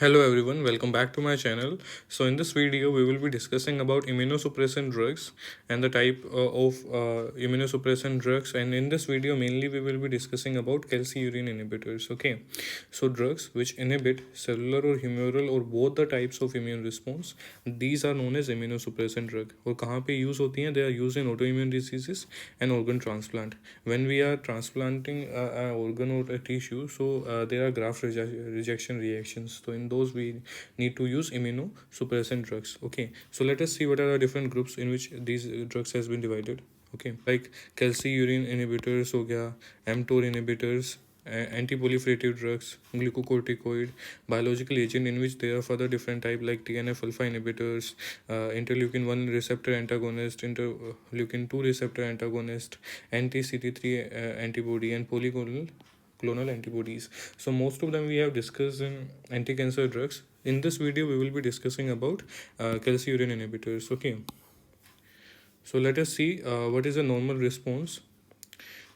Hello everyone, welcome back to my channel. So in this video we will be discussing about immunosuppressant drugs and the type of immunosuppressant drugs, and in this video mainly we will be discussing about calciurine inhibitors. Okay, so drugs which inhibit cellular or humoral or both the types of immune response, these are known as immunosuppressant drug. और कहाँ पे use होती हैं? They are used in autoimmune diseases and organ transplant. When we are transplanting an organ or a tissue, so there are graft rejection reactions. So in those we need to use immunosuppressant drugs. Okay, so let us see what are the different groups in which these drugs has been divided. Okay, like calciurine inhibitors हो गया, mTOR inhibitors, anti-proliferative drugs, glucocorticoid, biological agent in which there are further different type like TNF alpha inhibitors, interleukin 1 receptor antagonist, interleukin 2 receptor antagonist, anti-CD3 antibody, and polyclonal antibodies. So most of them we have discussed in anti-cancer drugs. In this video we will be discussing about calciurine inhibitors. Okay, so let us see what is a normal response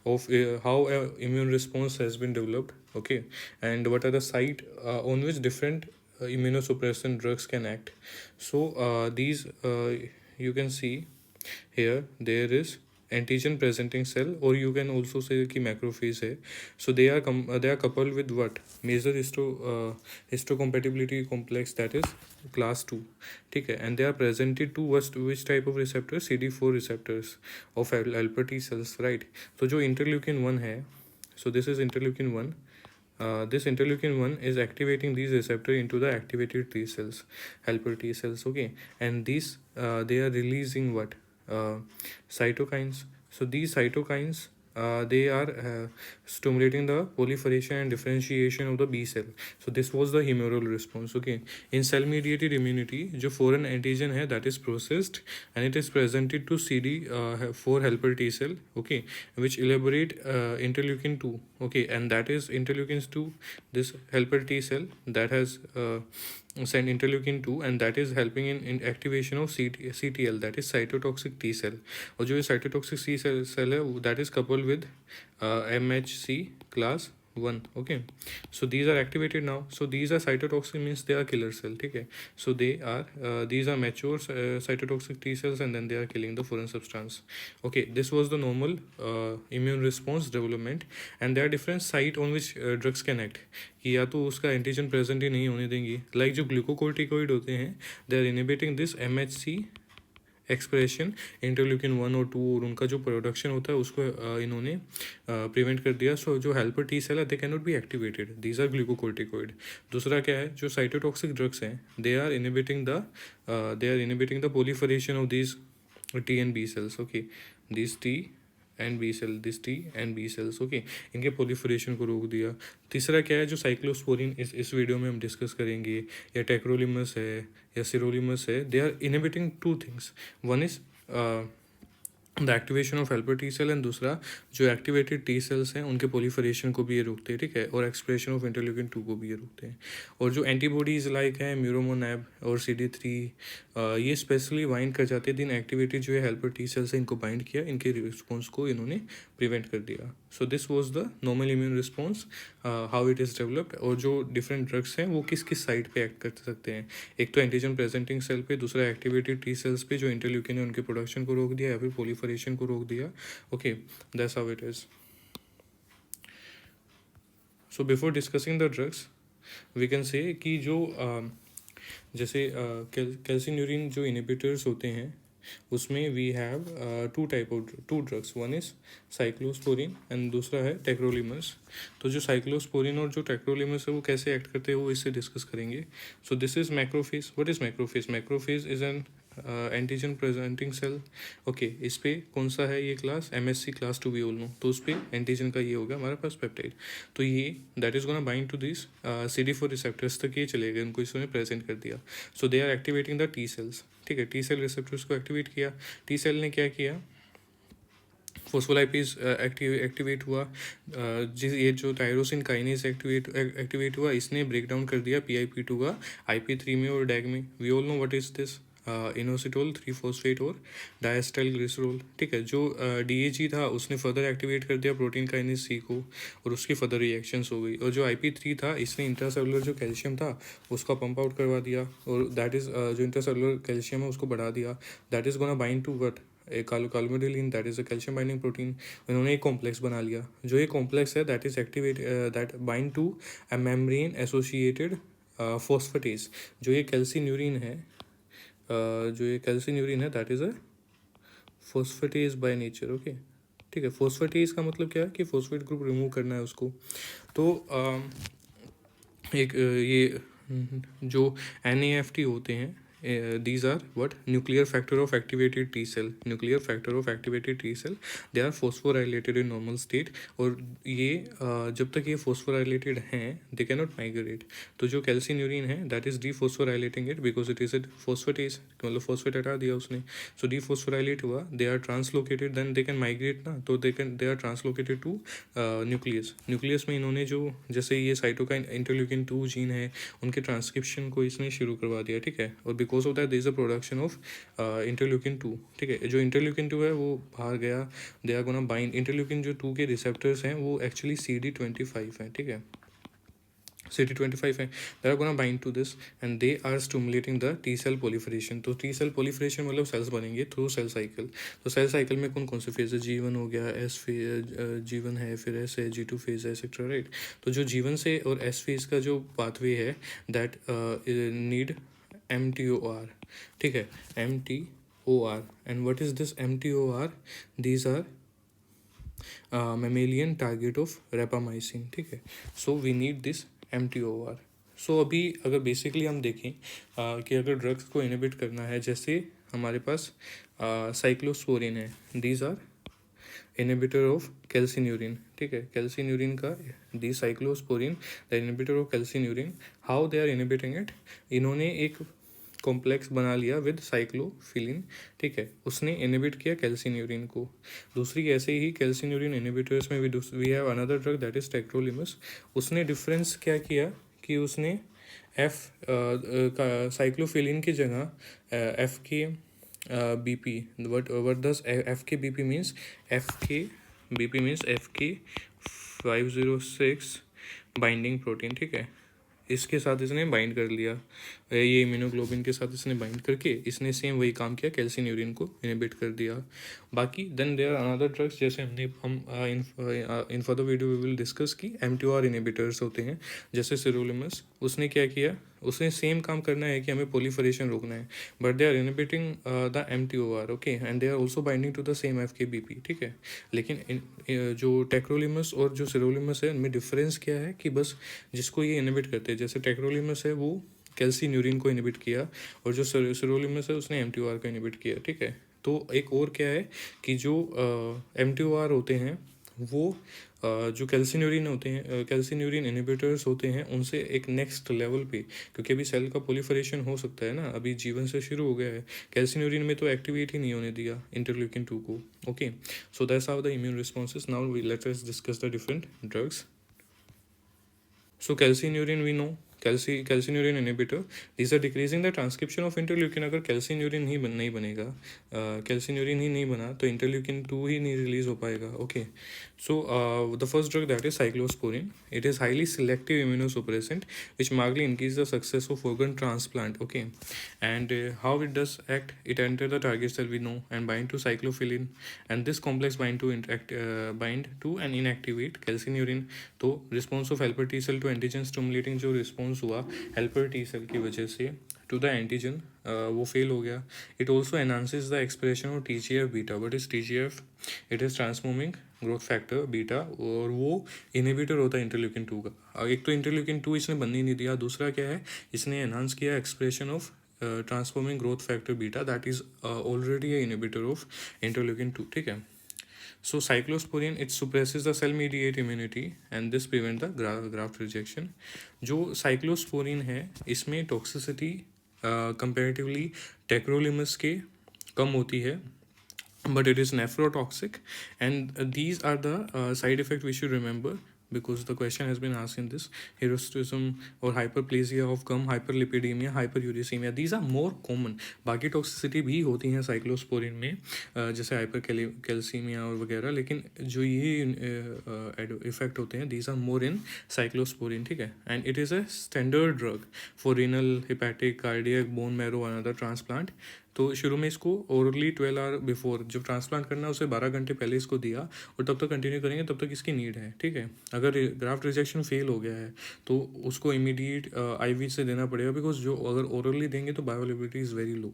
of how a immune response has been developed. Okay, and what are the site on which different immunosuppressant drugs can act. So these you can see here there is antigen presenting cell, or you can also say कि macrophage है. So they are coupled with what major histocompatibility complex, that is class 2. ठीक है, and they are presented to which type of receptor? CD4 receptors of helper T cells, right? So जो interleukin 1 है, so this is interleukin 1. This interleukin 1 is activating these receptor into the activated T cells, helper T cells. Okay, and these they are releasing what cytokines. So these cytokines they are stimulating the proliferation and differentiation of the B cell. So this was the humoral response. Okay, in cell mediated immunity जो foreign antigen है that is processed and it is presented to CD4 helper T cell. Okay, which elaborate interleukin 2. Okay, and that is interleukins 2, this helper T cell that has send interleukin 2, and that is helping in activation of CTL, that is cytotoxic T cell. और जो ये cytotoxic C cell है that is coupled with MHC class 1. Okay, so these are activated now. So these are cytotoxic, means they are killer cell. ठीक है, so they are these are mature cytotoxic T cells, and then they are killing the foreign substance. Okay, this was the normal immune response development, and there are different site on which drugs can act. कि या तो उसका antigen present ही नहीं होने देंगी, like जो glucocorticoid होते हैं they are inhibiting this MHC expression interleukin 1 और 2, और उनका जो प्रोडक्शन होता है उसको इन्होंने प्रिवेंट कर दिया. सो जो हेल्पर टी सेल है they can not be activated, these are glucocorticoid. दूसरा क्या है, जो साइटोटॉक्सिक ड्रग्स हैं they are inhibiting the proliferation of these T and B cells. Okay, these T and B cell, this T and B cells. Okay, इनके proliferation को रोक दिया. तीसरा क्या है, जो साइक्लोस्पोरिन इस वीडियो में हम डिस्कस करेंगे, या टेक्रोलिमस है या सिरोलिमस है, they are inhibiting two things. One is the activation of helper T cell, and दूसरा जो एक्टिवेटेड टी सेल्स हैं उनके प्रोलिफरेशन को भी ये रोकते हैं. ठीक है, और एक्सप्रेशन ऑफ इंटरल्यूकिन 2 को भी ये रोकते हैं. और जो एंटीबॉडीज लाइक हैं म्यूरोमोनैब और CD3, ये स्पेशली बाइंड कर जाते हैं दिन एक्टिवेटेड जो है हेल्पर टी सेल्स है, इनको बाइंड किया, इनके रिस्पॉन्स को इन्होंने प्रिवेंट कर दिया. So this was the normal immune response, how it is developed. और जो डिफरेंट ड्रग्स हैं वो किस किस साइट पे एक्ट कर सकते हैं, एक तो एंटीजन प्रेजेंटिंग सेल पे, दूसरा एक्टिवेटेड टी सेल्स पे जो इंटरल्यूकिन है उनके प्रोडक्शन को रोक दिया या फिर प्रोलिफरेशन को रोक दिया. Okay, that's how it is. So before discussing the drugs we can say कि जो जैसे कैल्सिन्यूरिन जो इनहिबिटर्स होते हैं उसमें we have two drugs. One is cyclosporine and दूसरा है टेक्रोलिमस. तो जो साइक्लोस्पोरिन और जो टेक्रोलिमस है वो कैसे एक्ट करते हैं वो इससे डिस्कस करेंगे. So this is macrophage. What is macrophage? Macrophage is an antigen presenting cell. Okay, इस पे कौन सा है ये क्लास? MSC क्लास 2 भी बोल लो, तो उस पर एंटीजन का ये होगा हमारे पास पेप्टाइड. तो ये that is gonna bind to this CD4 receptors तक ये चलेगा, इनको इसने प्रेजेंट कर दिया. So they are activating the T cells. ठीक है, टी सेल रिसेप्टर्स को एक्टिवेट किया. टी सेल ने क्या किया, फोस्फोलाइपेज एक्टिवेट हुआ. जिस ये जो टायरोसिन काइनेज एक्टिवेट हुआ, इसने ब्रेक डाउन कर दिया PIP2 का IP3 में और डैग में. We all know what is this inositol three phosphate और डायस्टाइल ग्लिसरॉल, ठीक है। जो DAG था उसने फर्दर एक्टिवेट कर दिया प्रोटीन काइनेज C को और उसकी फर्दर रिएक्शंस हो गई। और जो IP3 था इसने इंट्रासेलुलर जो कैल्शियम था उसका पंप आउट करवा दिया और दैट इज़ जो इंट्रासेलुलर कैल्शियम है उसको बढ़ा दिया, that is gonna bind to what calmodulin, that is a calcium binding protein. इन्होंने एक कॉम्प्लेक्स बना लिया, जो ये कॉम्प्लेक्स है that is activate that bind to a membrane associated phosphatase. जो ये कैल्सिन्यूरिन है जो ये कैल्सिन्यूरिन है that is a phosphatase by nature, okay, ठीक है। फॉस्फेटेज का मतलब क्या है कि फॉस्फेट ग्रुप रिमूव करना है उसको। तो एक ये जो NAFT होते हैं, these are what nuclear factor of activated T cell, nuclear factor of activated T cell, they are phosphorylated in normal state। और ये जब तक ये phosphorylated हैं they cannot migrate। तो जो कैल्सिन्यूरिन है that is dephosphorylating it because it is a phosphatase, मतलब phosphate हटा दिया उसने, so dephosphorylate हुआ, they are translocated, then they can migrate ना, तो they are translocated to nucleus. Nucleus में इन्होंने जो जैसे ये साइटोकाइन इंटरल्यूकिन 2 जीन है उनके ट्रांसक्रिप्शन को इसने शुरू करवा दिया, ठीक है। और because of that there is a production of interleukin 2, ठीक है। जो इंटरल्यूकिन 2 है वो बाहर गया, they are gonna bind, interleukin जो 2 के रिसेप्टर्स हैं वो एक्चुअली CD25 हैं, ठीक है, CD25 है, they are gonna bind to this and they are stimulating the T cell proliferation. तो T सेल प्रोलिफरेशन मतलब सेल्स बनेंगे थ्रू सेल साइकिल। तो सेल साइकिल में कौन कौन से फेज है, G1 हो गया, S फेज G1 है, फिर S है, G2 फेज है, एक्सेट्रा, राइट। तो जो G1 से और S फेज का जो पाथवे है दैट नीड MTOR, ठीक है, MTOR। And what is this MTOR, these are mammalian target of rapamycin, ठीक है। So we need this MTOR। So अभी अगर बेसिकली हम देखें कि अगर ड्रग्स को इनहिबिट करना है, जैसे हमारे पास साइक्लोस्पोरिन है, these are inhibitor of calcineurin, ठीक है। कैल्सिन्यूरिन का the cyclosporine the inhibitor of calcineurin, how they are inhibiting it, इन्होंने एक कॉम्प्लेक्स बना लिया विद साइक्लोफिलिन, ठीक है, उसने इनहिबिट किया कैल्सिन्यूरिन को। दूसरी ऐसे ही कैल्सिन्यूरिन इनहिबिटर्स में we have another drug that is tacrolimus. उसने डिफरेंस क्या किया कि उसने एफ का साइक्लोफिलिन की जगह एफ के BP, what does FK-BP means, FK-BP means FK506 binding protein, ठीक है। इसके साथ इसने बाइंड कर लिया, ये इम्यूनोग्लोबिन के साथ इसने बाइंड करके इसने सेम वही काम किया, कैल्सिन्यूरिन को इनहिबिट कर दिया। बाकी then there are another drugs, जैसे हम in for the video we will discuss की MTOR इनहिबिटर्स होते हैं, जैसे सिरोलिमस। उसने क्या किया, उसने सेम काम करना है कि हमें प्रोलिफरेशन रोकना है, but they are inhibiting the MTOR, okay, and they are also binding to the same FK-BP, ठीक है। लेकिन जो टेक्रोलिमस और जो सिरोलिमस है उनमें डिफरेंस क्या है कि बस जिसको ये इनहिबिट करते हैं, जैसे टेक्रोलिमस है वो कैल्सिन्यूरिन को इनहिबिट किया और जो सिरोलिमस है उसने MTOR को इनहिबिट किया, ठीक है। तो एक और क्या है कि जो MTOR होते हैं वो जो कैल्सिन्यूरिन होते हैं, कैल्सिन्यूरिन इनहिबिटर्स होते हैं, उनसे एक नेक्स्ट लेवल पे, क्योंकि अभी सेल का प्रोलिफरेशन हो सकता है ना, अभी जीवन से शुरू हो गया है, कैल्सिन्यूरिन में तो एक्टिवेट ही नहीं होने दिया इंटरल्यूकिन 2 को, okay. So that's how the immune responses. Now let us discuss the different drugs. So calcineurin we know, calcineurin inhibitor, these are decreasing the transcription of interleukin। अगर calcineurin ही नहीं बनेगा, calcineurin ही नहीं बना तो interleukin 2 ही नहीं release हो पाएगा, okay. So the first drug that is cyclosporin, it is highly selective immunosuppressant which markedly increase the success of organ transplant, okay। And how it does act, it enter the target cell we know and bind to cyclophilin, and this complex bind to and inactivate calcineurin। तो response of helper T cell to antigen stimulating जो response हुआ helper T cell की वजह से to the antigen, वो fail हो गया। It also enhances the expression of TGF beta. What is TGF, it is transforming growth factor beta, और वो इनहिबिटर होता है इंटरल्यूकिन 2 का। एक तो इंटरल्यूकिन 2 इसने बनने नहीं दिया, दूसरा क्या है, इसने एनहांस किया expression of transforming growth factor beta, that is already A inhibitor of interleukin 2, ठीक है। So cyclosporin it suppresses the cell mediated immunity and this prevent the graft rejection। जो cyclosporin है इसमें टॉक्सिसिटी कंपेरेटिवली टेक्रोलिमस के कम होती है, but it is nephrotoxic and these are the side effect we should remember। because the question has been asked in this. Hirsutism or hyperplasia of gum, hyperlipidemia, hyperuricemia, these are more common. बाकी toxicity भी होती हैं cyclosporin में, जैसे hyper calcaemia और वगैरह, लेकिन जो ये इफेक्ट होते हैं these are more in cyclosporine, ठीक है. And it is a standard drug for renal, hepatic, cardiac, bone marrow, another transplant. तो शुरू में इसको ओरली 12 आवर बिफोर, जब ट्रांसप्लांट करना है उससे 12 घंटे पहले इसको दिया, और तब तक कंटिन्यू करेंगे तब तक इसकी नीड है, ठीक है. अगर ग्राफ्ट रिजेक्शन फेल हो गया है तो उसको इमीडिएट आईवी से देना पड़ेगा, बिकॉज जो अगर ओरली देंगे तो bioavailability is very low.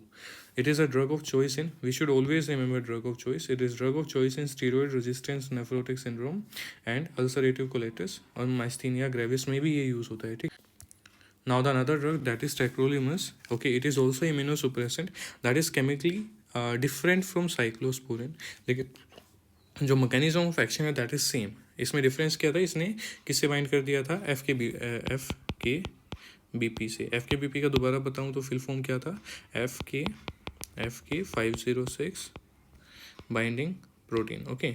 It is a drug of choice in, we should always remember drug of choice. It is drug of choice in steroid resistance nephrotic syndrome and ulcerative colitis और myasthenia gravis में भी ये use होता है, ठीक. Now the another drug that is tacrolimus, okay, it is also immunosuppressant, that is chemically different from cyclosporin, लेकिन जो mechanism of action है दैट इज सेम. इसमें डिफरेंस क्या था, इसने किससे बाइंड कर दिया था, एफ के बी पी से. एफ के बी पी का दोबारा बताऊँ तो फिल फॉर्म क्या था, एफ के 506 बाइंडिंग प्रोटीन, ओके.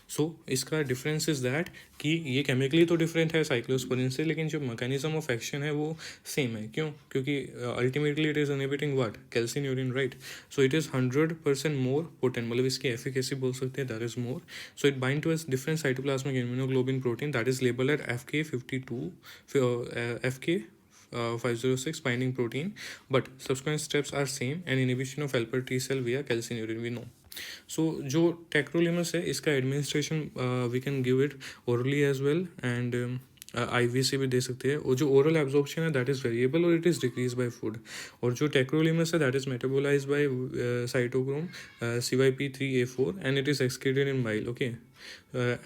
सो इसका डिफरेंस इज दैट कि ये केमिकली तो डिफरेंट है साइक्लोस्पोरिन से, लेकिन जो मैकेनिज्म ऑफ एक्शन है वो सेम है. क्यों, क्योंकि ultimately it is inhibiting what, calcineurin, right. So it is 100% more potent, मतलब इसकी एफिकेसी बोल सकते हैं that is more. So it bind to a different cytoplasmic immunoglobin protein that is label at FK 506 binding protein, but subsequent steps are same and inhibition of helper T cell via calcineurin we know. So जो tacrolimus है इसका administration we can give it orally as well, and IV से भी दे सकते हैं. और जो ओरल एब्जॉर्प्शन है दैट इज़ वेरिएबल और it is decrease by food. और जो टेक्रोलिमस है that is metabolize by cytochrome CYP3A4 and it is excreted in bile, okay.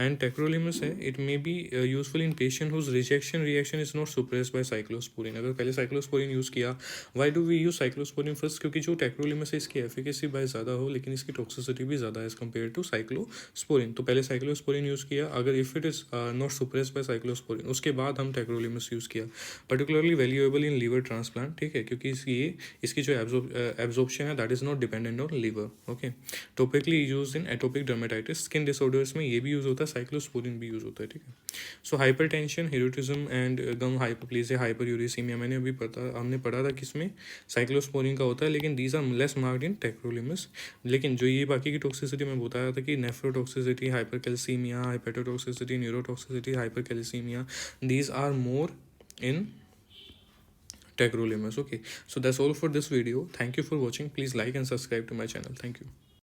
And tacrolimus है, it may be useful in patient whose rejection reaction is not suppressed by cyclosporin. अगर पहले cyclosporin use किया, why do we use cyclosporin first, क्योंकि जो tacrolimus है इसकी efficacy bye ज़्यादा हो लेकिन इसकी toxicity भी ज़्यादा है as compared to cyclosporin. तो पहले cyclosporin यूज़ किया, अगर if it is not suppressed by cyclosporin उसके बाद हम tacrolimus यूज़ किया. particularly valuable in liver transplant, ठीक है, क्योंकि इसकी जो absorption है that is not dependent on liver, okay. topically used in atopic dermatitis, skin disorders में ये भी यूज़ होता है, साइक्लोस्पोरिन भी यूज़ होता है, ठीक है. So hypertension, hirsutism and gum hypoplasia, hyperuricaemia हमने पढ़ा था किसमें, साइक्लोस्पोरिन का होता है, लेकिन these are less marked in tacrolimus. लेकिन जो ये बाकी की टॉक्सिसिटी मैं बताया था कि nephrotoxicity, hypercalcaemia, hepatotoxicity, neurotoxicity, hypercalcaemia, these are more in tacrolimus, okay. So that's all for this video. Thank you for watching. Please like and subscribe to my channel. Thank you.